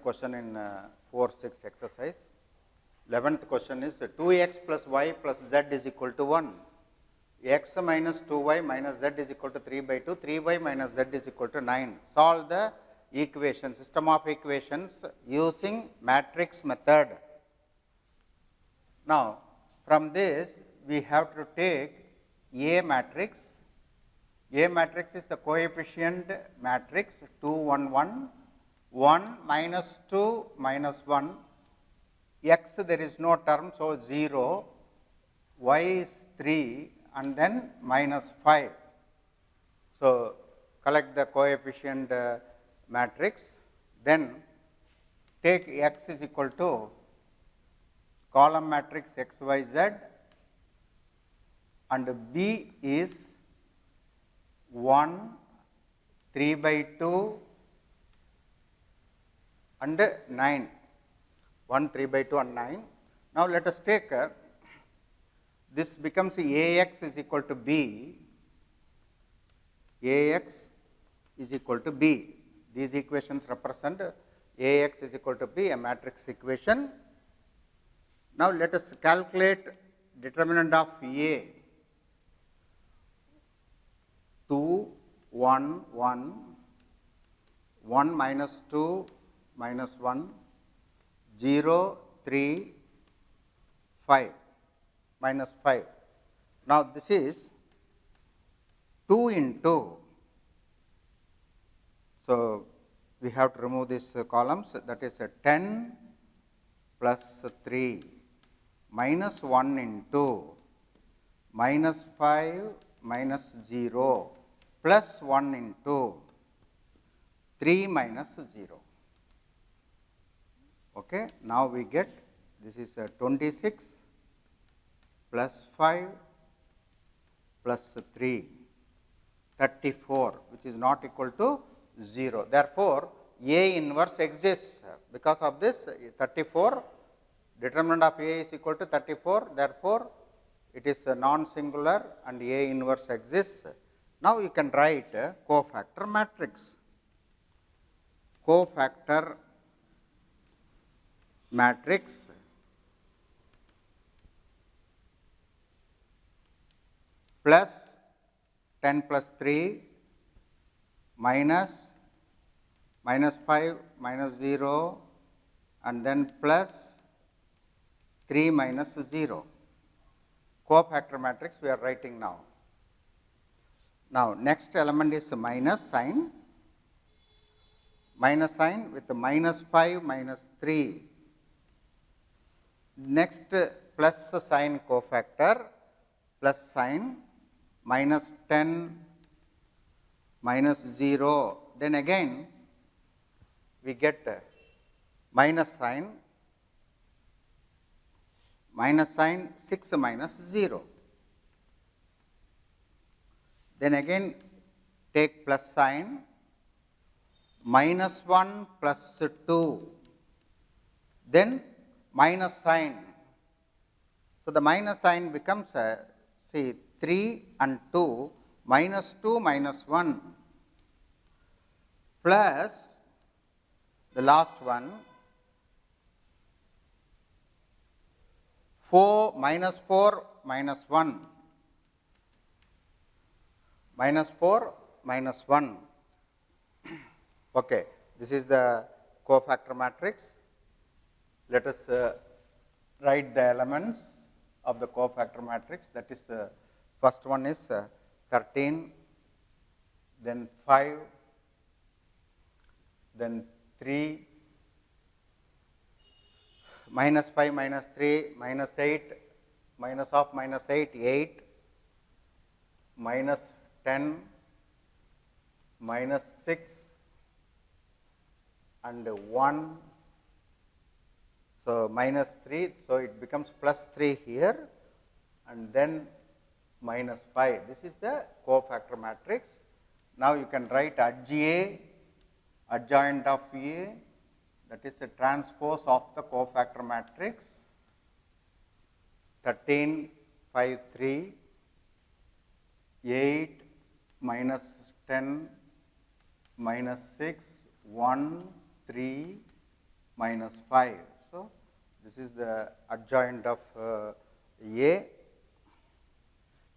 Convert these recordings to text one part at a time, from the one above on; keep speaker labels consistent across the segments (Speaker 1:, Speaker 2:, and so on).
Speaker 1: question in 4-6 exercise. 11th question is 2x plus y plus z is equal to 1. X minus 2y minus z is equal to 3 by 2, 3y minus z is equal to 9. Solve the equation, system of equations using matrix method. Now, from this we have to take A matrix. A matrix is the coefficient matrix 2, 1, 1, 1 minus 2 minus 1, x there is no term, so 0, y is 3 and then minus 5. So, collect the coefficient matrix, then take x is equal to column matrix x, y, z and B is 1, 3 by 2 and 9, 1, 3 by 2 and 9. Now, let us take this becomes Ax is equal to B, Ax is equal to B. These equations represent Ax is equal to B, a matrix equation. Now, let us calculate determinant of A. 2, 1, 1, 1 minus 2 minus 1, 0, 3, 5, minus 5. Now, this is 2 into, so we have to remove these columns, that is 10 plus 3 minus 1 into minus 5 minus 0 plus 1 into 3 minus 0. Okay. Now, we get this is 26 plus 5 plus 3, 34, which is not equal to 0. Therefore, A inverse exists. Because of this 34, determinant of A is equal to 34. Therefore, it is a non-singular and A inverse exists. Now, you can write a cofactor matrix. Cofactor matrix plus 10 plus 3 minus 5 minus 0 and then plus 3 minus 0. Cofactor matrix we are writing now. Now, next element is minus sign with the minus 5 minus 3. Next plus sign cofactor, plus sign minus 10 minus 0, then again we get minus sign 6 minus 0. Then again take plus sign minus 1 plus 2, then minus sign. So, the minus sign becomes see 3 and 2 minus 2 minus 1 plus the last one 4 minus 4 minus 1 minus 4 minus 1. Okay. This is the cofactor matrix. Let us write the elements of the cofactor matrix, that is first one is 13, then 5, then 3, minus 5 minus 3 minus 8, minus of minus 8, 8, minus 10, minus 6 and 1. So, minus 3, so it becomes plus 3 here and then minus 5. This is the cofactor matrix. Now, you can write adj, adjoint of A, that is the transpose of the cofactor matrix 13, 5, 3, 8, minus 10, minus 6, 1, 3, minus 5. So, this is the adjoint of A.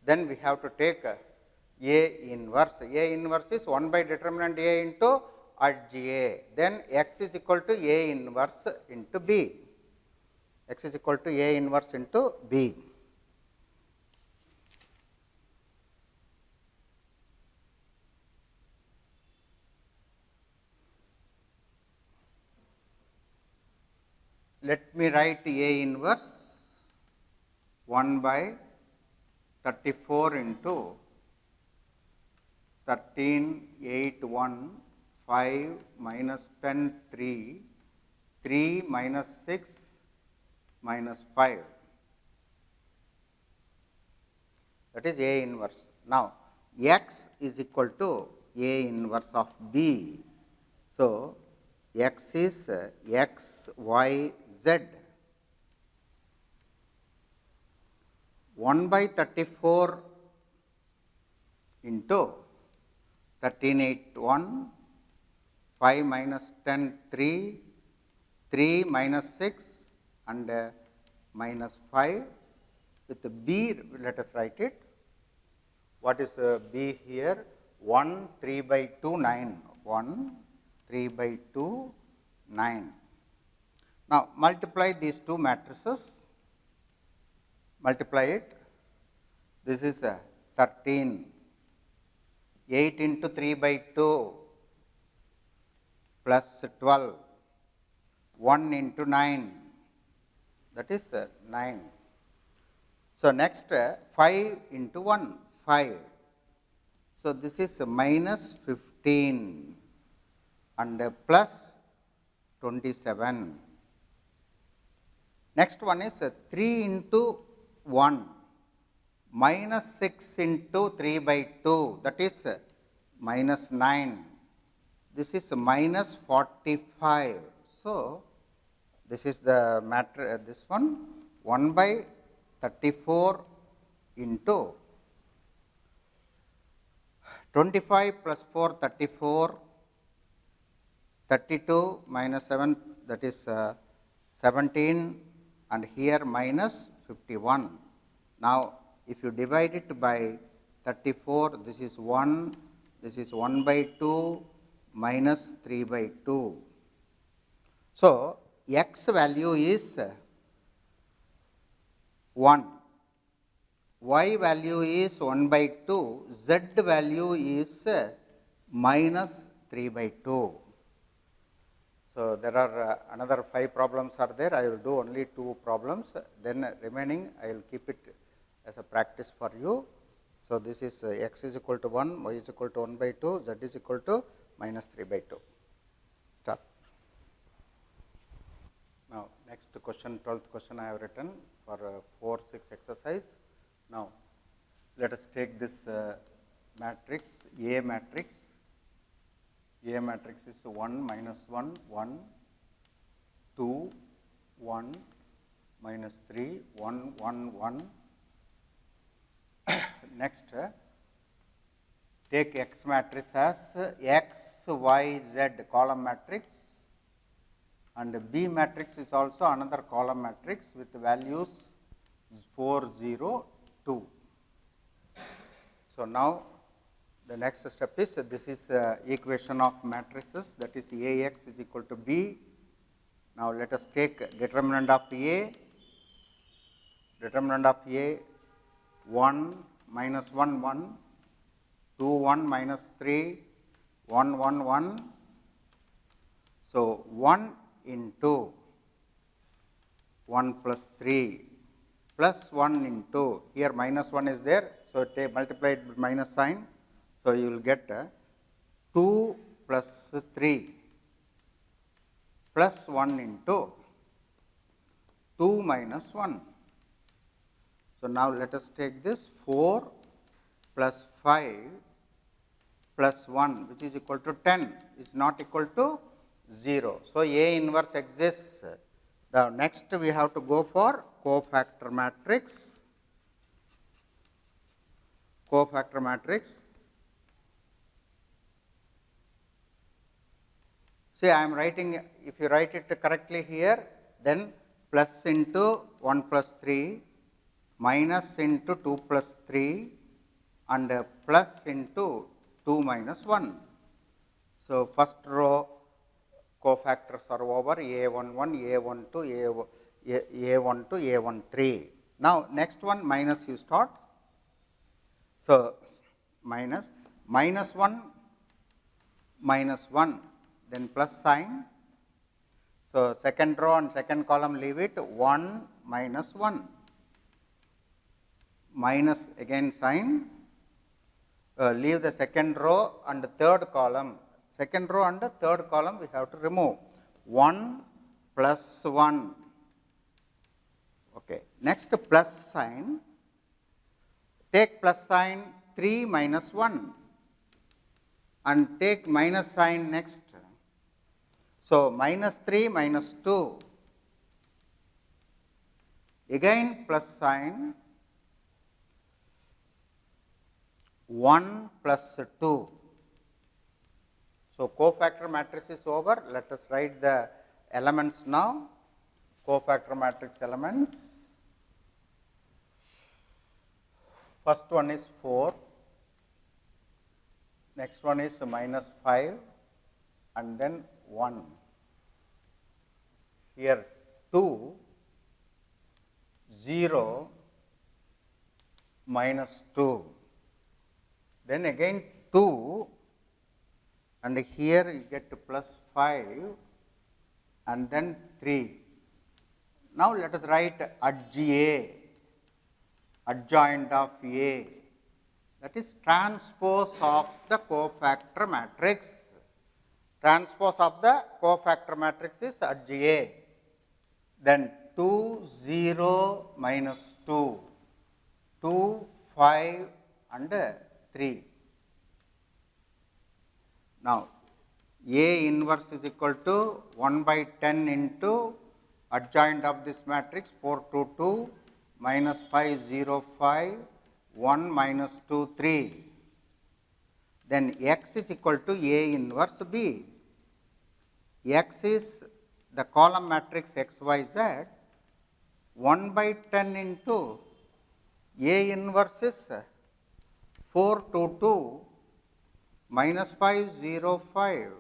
Speaker 1: Then we have to take A inverse. A inverse is 1 by determinant A into adj A. Then x is equal to A inverse into B. X is equal to A inverse into B. Let me write A inverse 1 by 34 into 13, 8, 1, 5 minus 10, 3, 3 minus 6 minus 5. That is A inverse. Now, x is equal to A inverse of B. So, x is x, y, z. 1 by 34 into 13, 8, 1, 5 minus 10, 3, 3 minus 6 and minus 5. With the B, let us write it. What is B here? 1, 3 by 2, 9. 1, 3 by 2, 9. Now, multiply these two matrices. Multiply it. This is 13. 8 into 3 by 2 plus 12. 1 into 9. That is 9. So, next 5 into 1, 5. So, this is minus 15 and plus 27. Next one is 3 into 1, minus 6 into 3 by 2, that is minus 9. This is minus 45. So, this is the matter, this one 1 by 34 into 25 plus 4, 34, 32 minus 7, that is 17, and here minus 51. Now, if you divide it by 34, this is 1, this is 1 by 2 minus 3 by 2. So, x value is 1, y value is 1 by 2, z value is minus 3 by 2. So, there are another 5 problems are there. I will do only 2 problems, then remaining I will keep it as a practice for you. So, this is x is equal to 1, y is equal to 1 by 2, z is equal to minus 3 by 2. Stop. Now, next question, 12th question I have written for 4, 6 exercise. Now, let us take this matrix, A matrix. A matrix is 1, minus 1, 1, 2, 1, minus 3, 1, 1, 1. Next, take X matrix as X, Y, Z column matrix, and B matrix is also another column matrix with values 4, 0, 2. So, now the next step is this is equation of matrices, that is Ax is equal to B. Now, let us take determinant of A. Determinant of A 1 minus 1 1, 2 1 minus 3 1 1 1. So, 1 into 1 plus 3 plus 1 into, here minus 1 is there. So, take multiply it with minus sign. So, you will get 2 plus 3 plus 1 into 2 minus 1. So, now let us take this 4 plus 5 plus 1, which is equal to 10, is not equal to 0. So, A inverse exists. The next we have to go for cofactor matrix. Cofactor matrix. See, I am writing, if you write it correctly here, then plus into 1 plus 3, minus into 2 plus 3, and plus into 2 minus 1. So, first row cofactors are over A11, A12, A12, A13. Now, next one minus you start. So, minus 1, then plus sign. So, second row and second column leave it 1 minus 1, minus again sign, leave the second row and the third column. Second row and the third column we have to remove 1 plus 1. Okay. Next plus sign, take plus sign 3 minus 1 and take minus sign next. So, minus 3 minus 2, again plus sign 1 plus 2. So, cofactor matrix is over. Let us write the elements now. Cofactor matrix elements. First one is 4, next one is minus 5 and then 1. Here 2, 0, minus 2, then again 2 and here you get plus 5 and then 3. Now, let us write adjoint of A, that is transpose of the cofactor matrix. Transpose of the cofactor matrix is adj. Then 2, 0, minus 2, 2, 5 and 3. Now, A inverse is equal to 1 by 10 into adjoint of this matrix 4, 2, 2, minus 5, 0, 5, 1 minus 2, 3. Then x is equal to A inverse B. X is the column matrix x, y, z, 1 by 10 into A inverse is 4, 2, 2, minus 5, 0, 5,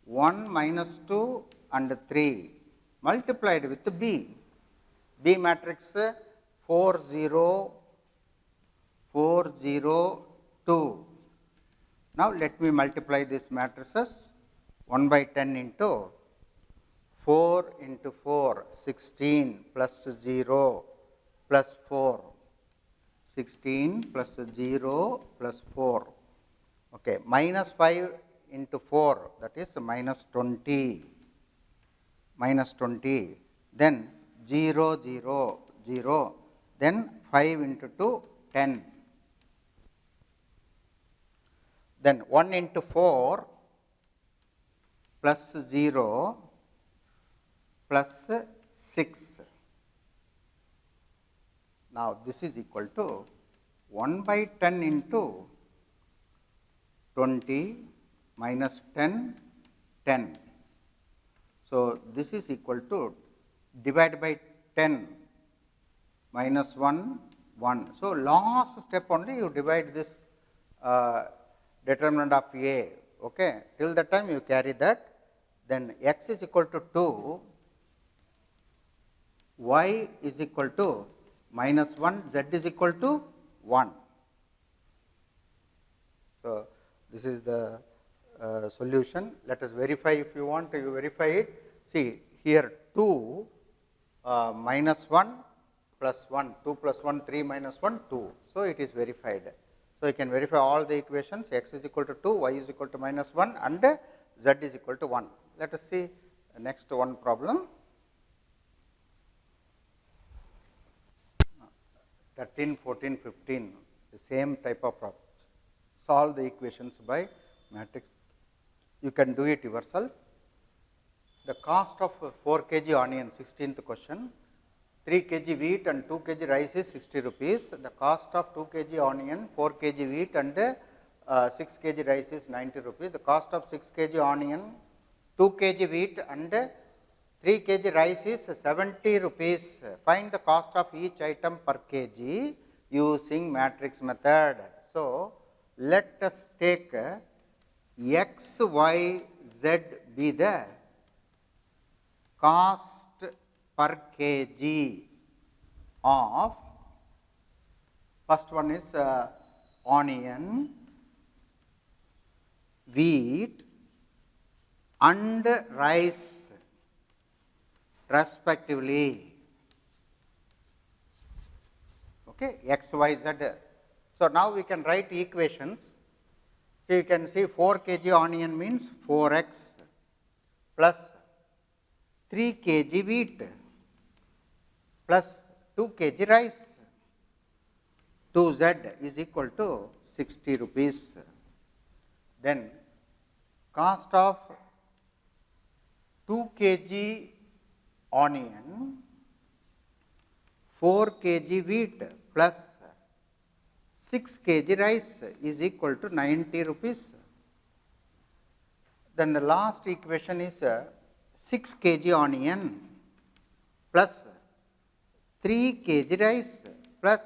Speaker 1: 1 minus 2 and 3 multiplied with B. B matrix 4, 0, 4, 0, 2. Now, let me multiply these matrices. 1 by 10 into 4 into 4, 16 plus 0 plus 4, 16 plus 0 plus 4. Okay. Minus 5 into 4, that is minus 20, minus 20, then 0, 0, 0, then 5 into 2, 10. Then 1 into 4 plus 0 plus 6. Now, this is equal to 1 by 10 into 20 minus 10, 10. So, this is equal to divide by 10 minus 1, 1. So, last step only you divide this determinant of A, okay. Till the time you carry that, then x is equal to 2, y is equal to minus 1, z is equal to 1. So, this is the solution. Let us verify, if you want to verify it. See here 2 minus 1 plus 1, 2 plus 1, 3 minus 1, 2. So, it is verified. So, you can verify all the equations, x is equal to 2, y is equal to minus 1 and z is equal to 1. Let us see the next one problem. 13, 14, 15, the same type of problems. Solve the equations by matrix. You can do it yourself. The cost of 4 kg onion, 16th question. 3 kg wheat and 2 kg rice is 60 rupees. The cost of 2 kg onion, 4 kg wheat and 6 kg rice is 90 rupees. The cost of 6 kg onion, 2 kg wheat and 3 kg rice is 70 rupees. Find the cost of each item per kg using matrix method. So, let us take x, y, z be the cost per kg of, first one is onion, wheat and rice respectively. Okay, x, y, z. So, now we can write equations. So, you can see 4 kg onion means 4x plus 3 kg wheat plus 2 kg rice, 2z is equal to 60 rupees. Then cost of 2 kg onion, 4 kg wheat plus 6 kg rice is equal to 90 rupees. Then the last equation is 6 kg onion plus 3 kg rice plus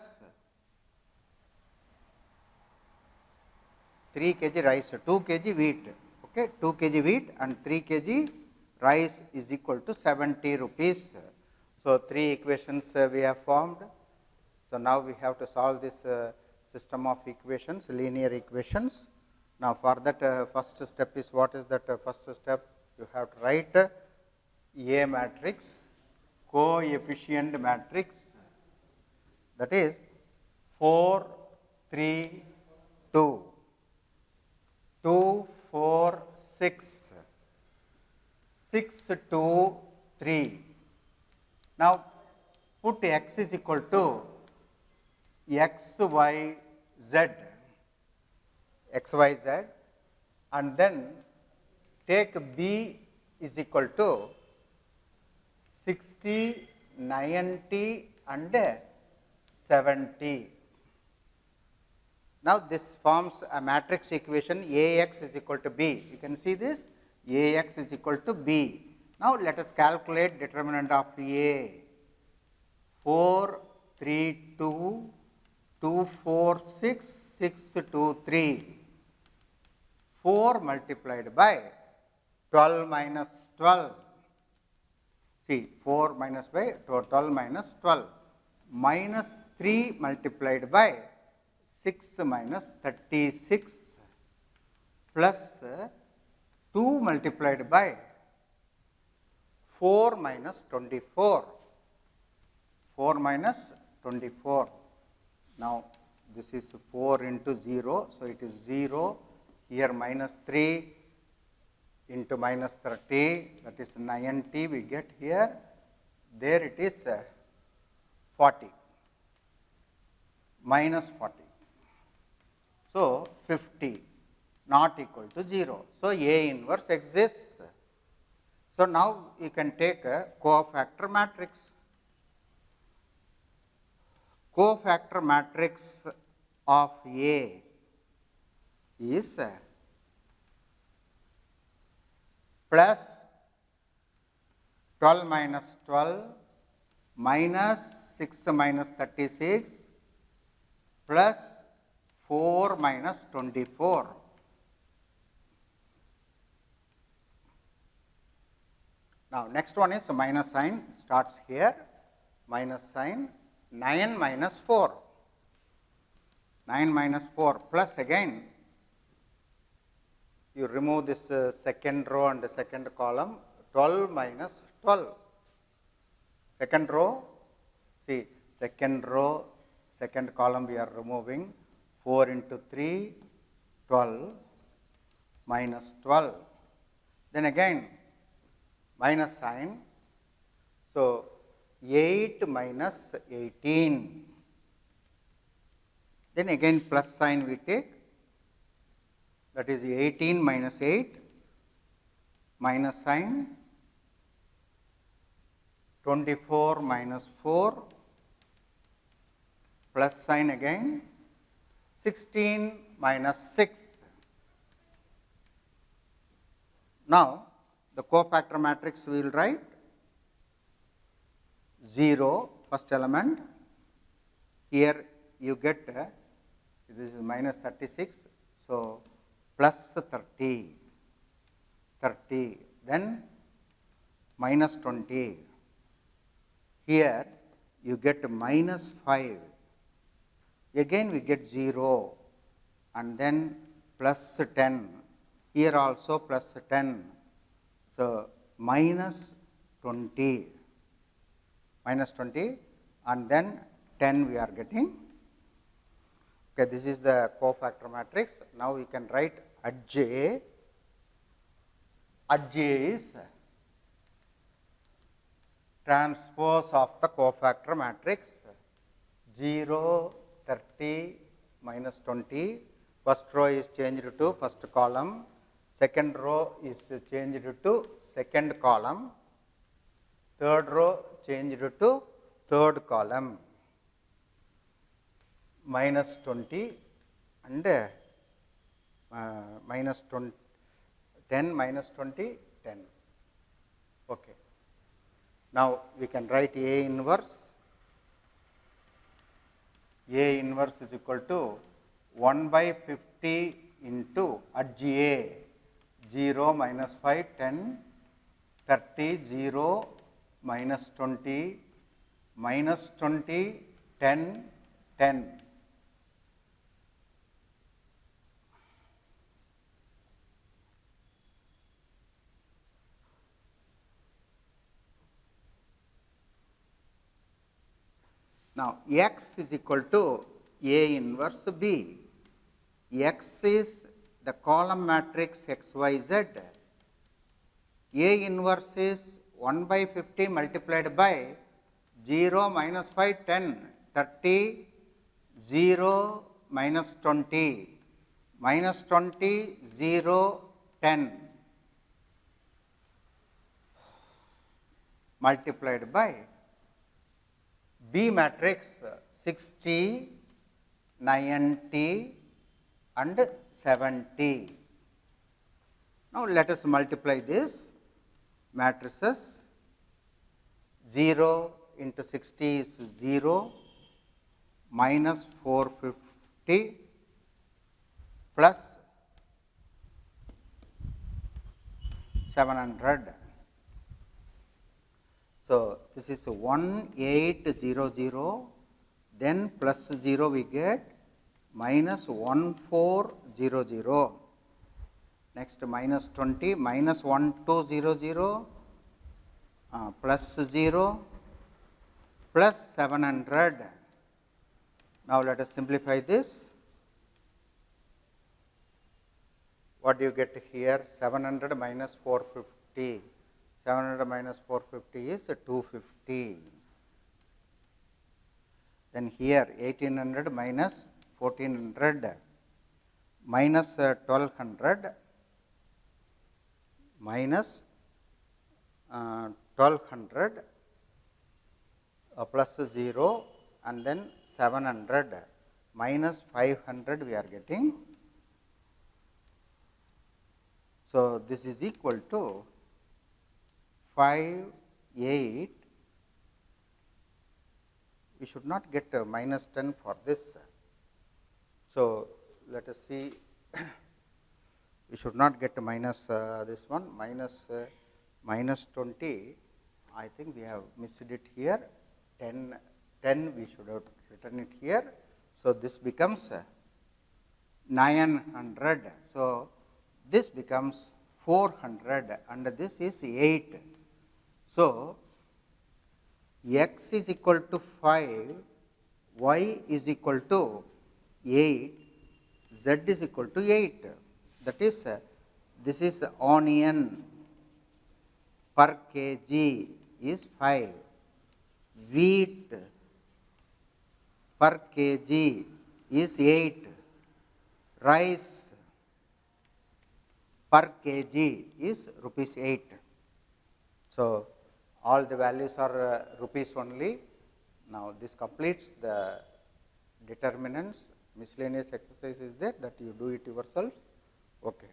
Speaker 1: 3 kg rice, 2 kg wheat, okay, 2 kg wheat and 3 kg rice is equal to 70 rupees. So, 3 equations we have formed. So, now we have to solve this system of equations, linear equations. Now, for that first step is, what is that first step? You have to write A matrix, coefficient matrix, that is 4, 3, 2, 2, 4, 6, 6, 2, 3. Now, put x is equal to x, y, z, x, y, z, and then take b is equal to 60, 90 and 70. Now, this forms a matrix equation Ax is equal to b. You can see this, Ax is equal to b. Now, let us calculate determinant of A. 4, 3, 2, 2, 4, 6, 6, 2, 3. 4 multiplied by 12 minus 12. See, 4 minus by 12 minus 12, minus 3 multiplied by 6 minus 36 plus 2 multiplied by 4 minus 24, 4 minus 24. Now, this is 4 into 0, so it is 0, here minus 3 into minus 30, that is 90 we get here, there it is 40, minus 40. So, 50 not equal to 0. So, A inverse exists. So, now you can take a cofactor matrix. Cofactor matrix of A is plus 12 minus 12 minus 6 minus 36 plus 4 minus 24. Now, next one is minus sign, starts here, minus sign, 9 minus 4, 9 minus 4 plus again, you remove this second row and the second column, 12 minus 12. Second row, see, second row, second column we are removing, 4 into 3, 12 minus 12. Then again minus sign, so 8 minus 18. Then again plus sign we take, that is 18 minus 8, minus sign, 24 minus 4, plus sign again, 16 minus 6. Now, the cofactor matrix we will write 0 first element, here you get this is minus 36, so plus 30, then minus 20, here you get minus 5, again we get 0 and then plus 10, here also plus 10, so minus 20 and then 10 we are getting. Okay, this is the cofactor matrix. Now we can write adj. Adj is transpose of the cofactor matrix 0, 30, minus 20. First row is changed to first column, second row is changed to second column, third row changed to third column, minus 20 and minus 20, 10 minus 20, 10. Okay. Now we can write A inverse. A inverse is equal to 1 by 50 into adj A, 0, minus 5, 10, 30, 0, minus 20, minus 20, 10, 10. Now, x is equal to A inverse B. X is the column matrix x, y, z. A inverse is 1 by 50 multiplied by 0, minus 5, 10, 30, 0, minus 20, minus 20, 0, 10 multiplied by B matrix 60, 90 and 70. Now, let us multiply this matrices. 0 into 60 is 0, minus 450 plus 700. So, this is 1800, then plus 0 we get minus 1400, next minus 20, minus 1200, plus 0, plus 700. Now, let us simplify this. What do you get here? 700 minus 450. 700 minus 450 is 250. Then here 1800 minus 1400 minus 1200 minus 1200 plus 0 and then 700 minus 500 we are getting. So, this is equal to 5, 8, we should not get minus 10 for this. So, let us see, we should not get minus this one, minus 20, I think we have missed it here, 10 we should have written it here. So, this becomes 900. So, this becomes 400 and this is 8. So, x is equal to 5, y is equal to 8, z is equal to 8. That is, this is onion per kg is 5, wheat per kg is 8, rice per kg is rupees 8. So, all the values are rupees only. Now, this completes the determinants. Miscellaneous exercise is there, that you do it yourself. Okay.